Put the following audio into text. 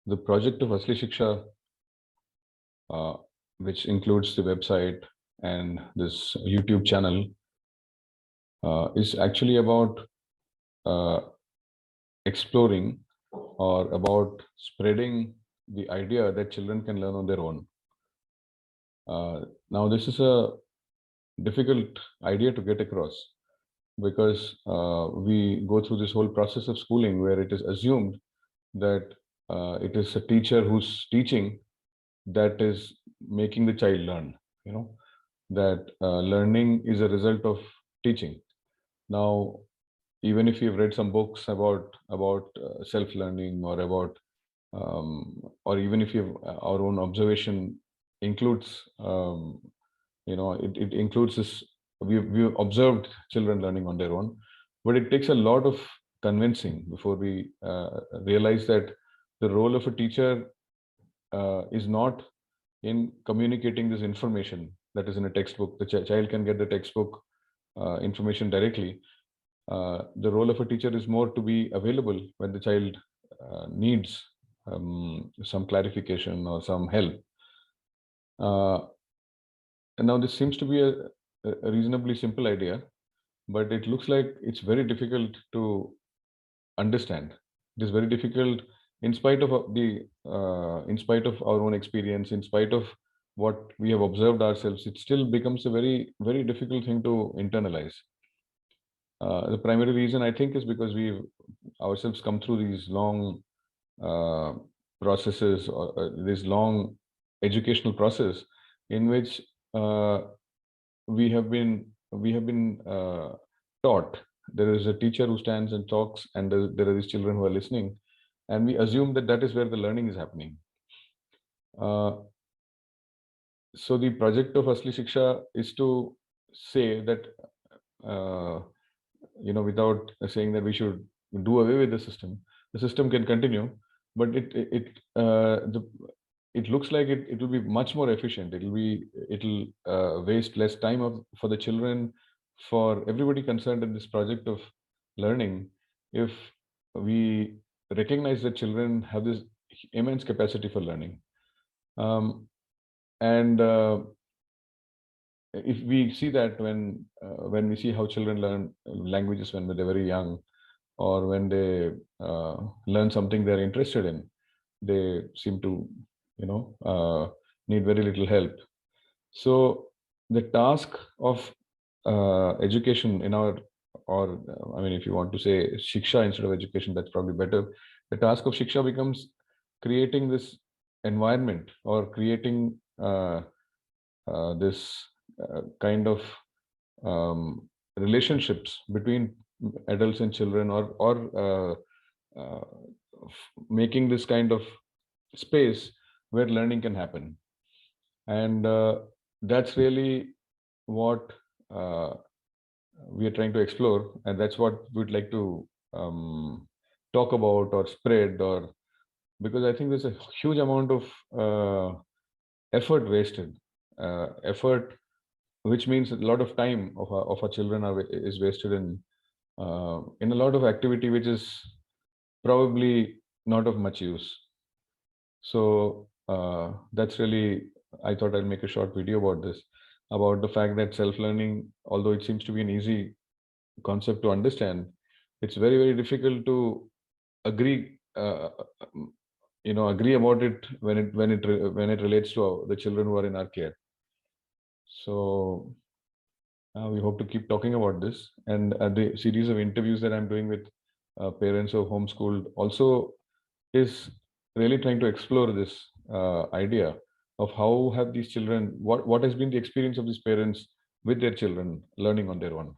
The project of Asli Shiksha, which includes the website and this YouTube channel, is actually about uh, exploring or about spreading the idea that children can learn on their own. Now, this is a difficult idea to get across because we go through this whole process of schooling where it is assumed that it is a teacher who's teaching that is making the child learn, that learning is a result of teaching. Now, even if you've read some books about self-learning or even if you've our own observation includes, it includes this. We've observed children learning on their own, but it takes a lot of convincing before we realize that the role of a teacher is not in communicating this information that is in a textbook. The child can get the textbook information directly. The role of a teacher is more to be available when the child needs some clarification or some help. And now this seems to be a reasonably simple idea, but it looks like it's very difficult to understand. It is very difficult in spite of in spite of our own experience, in spite of what we have observed ourselves. It still becomes a very, very difficult thing to internalize. The primary reason, I think, is because we've ourselves come through these long processes or this long educational process in which we have been taught. There is a teacher who stands and talks, and there are these children who are listening, and we assume that that is where the learning is happening. So the project of Asli Shiksha is to say that, without saying that we should do away with the system can continue, but it looks like it will be much more efficient. It'll waste less time for the children, for everybody concerned in this project of learning, if we recognize that children have this immense capacity for learning. And if we see that when we see how children learn languages when they're very young, or when they learn something they're interested in, they seem to need very little help. So the task of education in our, or I mean, if you want to say shiksha instead of education, that's probably better. The task of shiksha becomes creating this environment, or creating this kind of relationships between adults and children, or making this kind of space where learning can happen. And that's really what we are trying to explore, and that's what we'd like to talk about or spread, or because I think there's a huge amount of effort wasted, effort which means a lot of time of our children is wasted in a lot of activity which is probably not of much use. So that's really, I thought I'd make a short video about this, about the fact that self-learning, although it seems to be an easy concept to understand, it's very, very difficult to agree agree about it when it relates to the children who are in our care. So we hope to keep talking about this, and the series of interviews that I'm doing with parents who are homeschooled also is really trying to explore this idea of how have these children, what has been the experience of these parents with their children learning on their own.